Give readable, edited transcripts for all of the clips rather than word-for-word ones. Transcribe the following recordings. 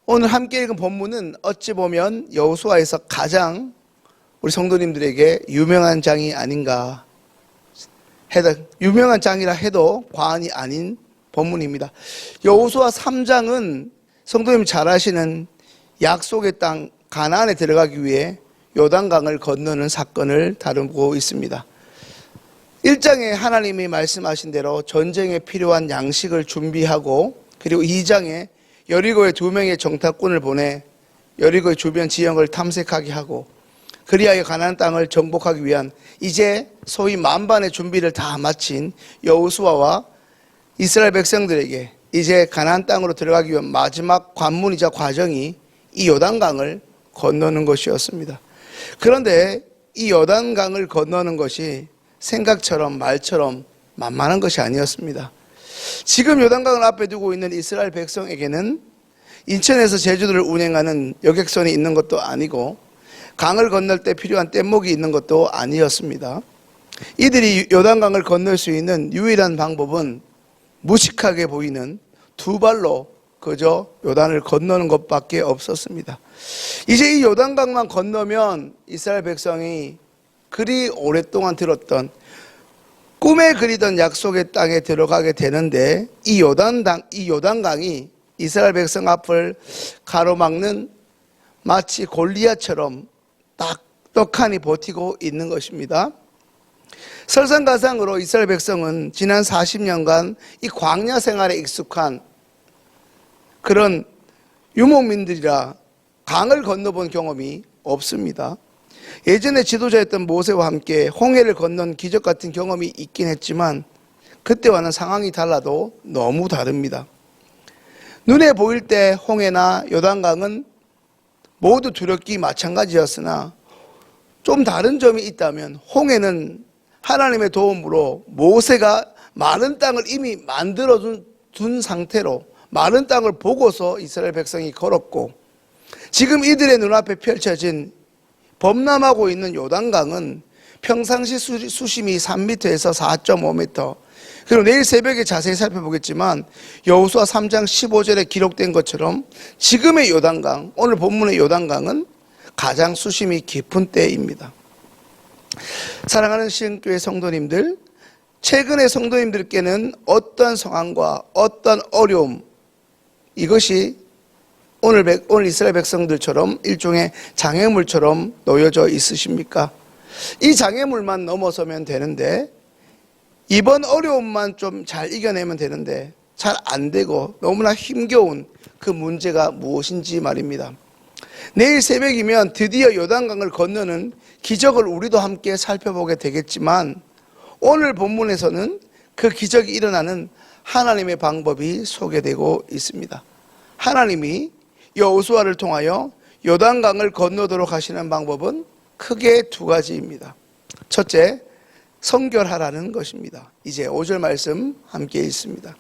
오늘 함께 읽은 본문은 어찌 보면 여호수아에서 가장 우리 성도님들에게 유명한 장이 아닌가 유명한 장이라 해도 과언이 아닌 본문입니다. 여호수아 3장은 성도님 잘 아시는 약속의 땅 가나안에 들어가기 위해 요단강을 건너는 사건을 다루고 있습니다. 1장에 하나님이 말씀하신 대로 전쟁에 필요한 양식을 준비하고, 그리고 2장에 여리고에 2명의 정탐꾼을 보내 여리고의 주변 지형을 탐색하게 하고, 그리하여 가나안 땅을 정복하기 위한 이제 소위 만반의 준비를 다 마친 여호수아와 이스라엘 백성들에게 이제 가나안 땅으로 들어가기 위한 마지막 관문이자 과정이 이 요단강을 건너는 것이었습니다. 그런데 이 요단강을 건너는 것이 생각처럼 말처럼 만만한 것이 아니었습니다. 지금 요단강을 앞에 두고 있는 이스라엘 백성에게는 인천에서 제주도를 운행하는 여객선이 있는 것도 아니고 강을 건널 때 필요한 뗏목이 있는 것도 아니었습니다. 이들이 요단강을 건널 수 있는 유일한 방법은 무식하게 보이는 두 발로 그저 요단을 건너는 것밖에 없었습니다. 이제 이 요단강만 건너면 이스라엘 백성이 그리 오랫동안 들었던 꿈에 그리던 약속의 땅에 들어가게 되는데, 이 요단강이 이스라엘 백성 앞을 가로막는 마치 골리앗처럼 떡하니 버티고 있는 것입니다. 설상가상으로 이스라엘 백성은 지난 40년간 이 광야 생활에 익숙한 그런 유목민들이라 강을 건너본 경험이 없습니다. 예전에 지도자였던 모세와 함께 홍해를 건넌 기적 같은 경험이 있긴 했지만 그때와는 상황이 달라도 너무 다릅니다. 눈에 보일 때 홍해나 요단강은 모두 두렵기 마찬가지였으나 좀 다른 점이 있다면, 홍해는 하나님의 도움으로 모세가 마른 땅을 이미 만들어 둔 상태로 마른 땅을 보고서 이스라엘 백성이 걸었고, 지금 이들의 눈앞에 펼쳐진 범람하고 있는 요단강은 평상시 수심이 3m에서 4.5m, 그리고 내일 새벽에 자세히 살펴보겠지만 여호수아 3장 15절에 기록된 것처럼 지금의 요단강, 오늘 본문의 요단강은 가장 수심이 깊은 때입니다. 사랑하는 시흥교회 성도님들, 최근에 성도님들께는 어떤 상황과 어떤 어려움, 이것이 오늘 이스라엘 백성들처럼 일종의 장애물처럼 놓여져 있으십니까? 이 장애물만 넘어서면 되는데, 이번 어려움만 좀 잘 이겨내면 되는데 잘 안 되고 너무나 힘겨운 그 문제가 무엇인지 말입니다. 내일 새벽이면 드디어 요단강을 건너는 기적을 우리도 함께 살펴보게 되겠지만, 오늘 본문에서는 그 기적이 일어나는 하나님의 방법이 소개되고 있습니다. 하나님이 여호수아를 통하여 요단강을 건너도록 하시는 방법은 크게 두 가지입니다. 첫째, 성결하라는 것입니다. 이제 5절 말씀 함께 읽습니다.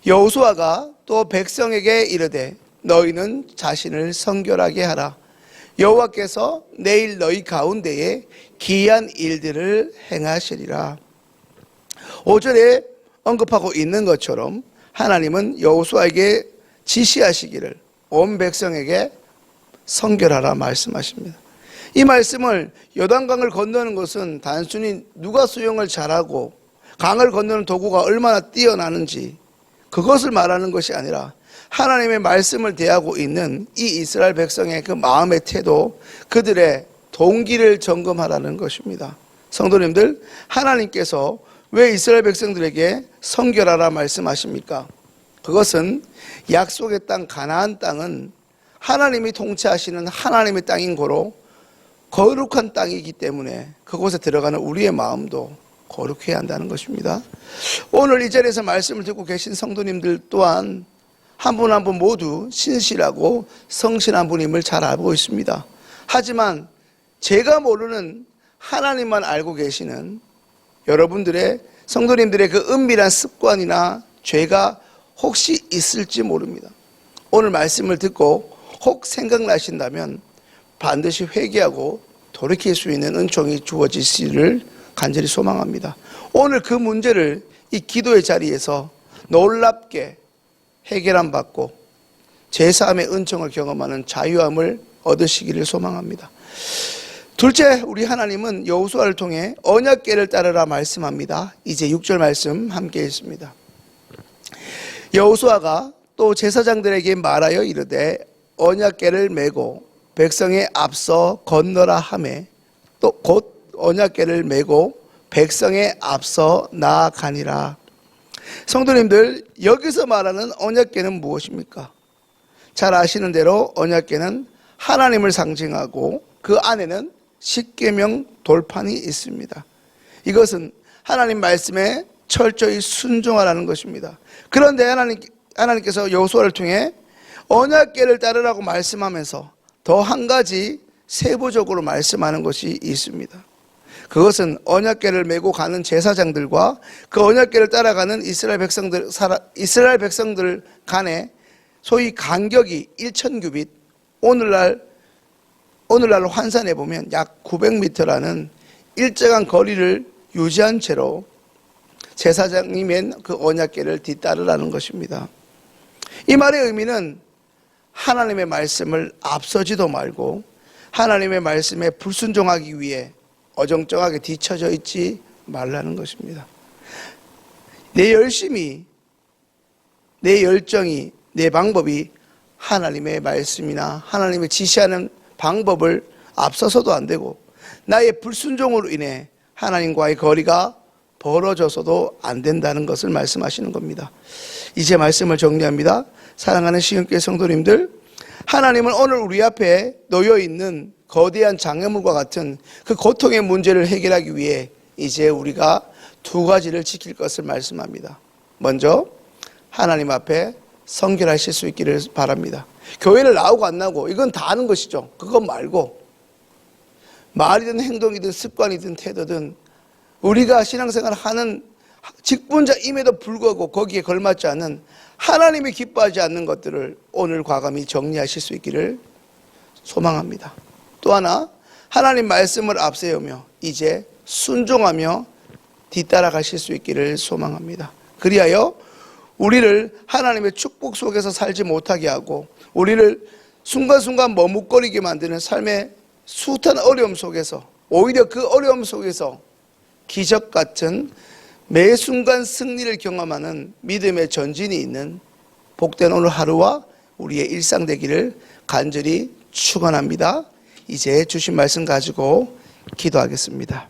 여호수아가 또 백성에게 이르되 너희는 자신을 성결하게 하라. 여호와께서 내일 너희 가운데에 기이한 일들을 행하시리라. 5절에 언급하고 있는 것처럼 하나님은 여호수아에게 지시하시기를 온 백성에게 성결하라 말씀하십니다. 이 말씀을 요단강을 건너는 것은 단순히 누가 수영을 잘하고 강을 건너는 도구가 얼마나 뛰어나는지 그것을 말하는 것이 아니라 하나님의 말씀을 대하고 있는 이 이스라엘 백성의 그 마음의 태도, 그들의 동기를 점검하라는 것입니다. 성도님들, 하나님께서 왜 이스라엘 백성들에게 성결하라 말씀하십니까? 그것은 약속의 땅 가나안 땅은 하나님이 통치하시는 하나님의 땅인 고로 거룩한 땅이기 때문에 그곳에 들어가는 우리의 마음도 거룩해야 한다는 것입니다. 오늘 이 자리에서 말씀을 듣고 계신 성도님들 또한 한 분 한 분 모두 신실하고 성실한 분임을 잘 알고 있습니다. 하지만 제가 모르는 하나님만 알고 계시는 여러분들의 성도님들의 그 은밀한 습관이나 죄가 혹시 있을지 모릅니다. 오늘 말씀을 듣고 혹 생각나신다면 반드시 회개하고 돌이킬 수 있는 은총이 주어지시기를 간절히 소망합니다. 오늘 그 문제를 이 기도의 자리에서 놀랍게 해결함 받고 제3의 은총을 경험하는 자유함을 얻으시기를 소망합니다. 둘째, 우리 하나님은 여호수아를 통해 언약궤를 따르라 말씀합니다. 이제 6절 말씀 함께 읽습니다. 여호수아가 또 제사장들에게 말하여 이르되 언약궤를 메고 백성의 앞서 건너라 하매 또 곧 언약궤를 메고 백성의 앞서 나아가니라. 성도님들, 여기서 말하는 언약궤는 무엇입니까? 잘 아시는 대로 언약궤는 하나님을 상징하고 그 안에는 십계명 돌판이 있습니다. 이것은 하나님 말씀에 철저히 순종하라는 것입니다. 그런데 하나님께서 여호수아를 통해 언약궤를 따르라고 말씀하면서 더 한 가지 세부적으로 말씀하는 것이 있습니다. 그것은 언약궤를 메고 가는 제사장들과 그 언약궤를 따라가는 이스라엘 백성들 간에 소위 간격이 1000규빗, 오늘날로 환산해 보면 약 900m라는 일정한 거리를 유지한 채로 제사장이 맨 그 언약궤를 뒤따르라는 것입니다. 이 말의 의미는 하나님의 말씀을 앞서지도 말고 하나님의 말씀에 불순종하기 위해 어정쩡하게 뒤처져 있지 말라는 것입니다. 내 열심이, 내 열정이, 내 방법이 하나님의 말씀이나 하나님의 지시하는 방법을 앞서서도 안 되고 나의 불순종으로 인해 하나님과의 거리가 벌어져서도 안 된다는 것을 말씀하시는 겁니다. 이제 말씀을 정리합니다. 사랑하는 시흥교회 성도님들, 하나님은 오늘 우리 앞에 놓여 있는 거대한 장애물과 같은 그 고통의 문제를 해결하기 위해 이제 우리가 두 가지를 지킬 것을 말씀합니다. 먼저 하나님 앞에 성결하실 수 있기를 바랍니다. 교회를 나오고 안 나오고 이건 다 아는 것이죠. 그것 말고 말이든 행동이든 습관이든 태도든 우리가 신앙생활을 하는 직분자임에도 불구하고 거기에 걸맞지 않는 하나님이 기뻐하지 않는 것들을 오늘 과감히 정리하실 수 있기를 소망합니다. 또 하나, 하나님 말씀을 앞세우며 이제 순종하며 뒤따라가실 수 있기를 소망합니다. 그리하여 우리를 하나님의 축복 속에서 살지 못하게 하고 우리를 순간순간 머뭇거리게 만드는 삶의 숱한 어려움 속에서, 오히려 그 어려움 속에서 기적 같은 매 순간 승리를 경험하는 믿음의 전진이 있는 복된 오늘 하루와 우리의 일상 되기를 간절히 축원합니다. 이제 주신 말씀 가지고 기도하겠습니다.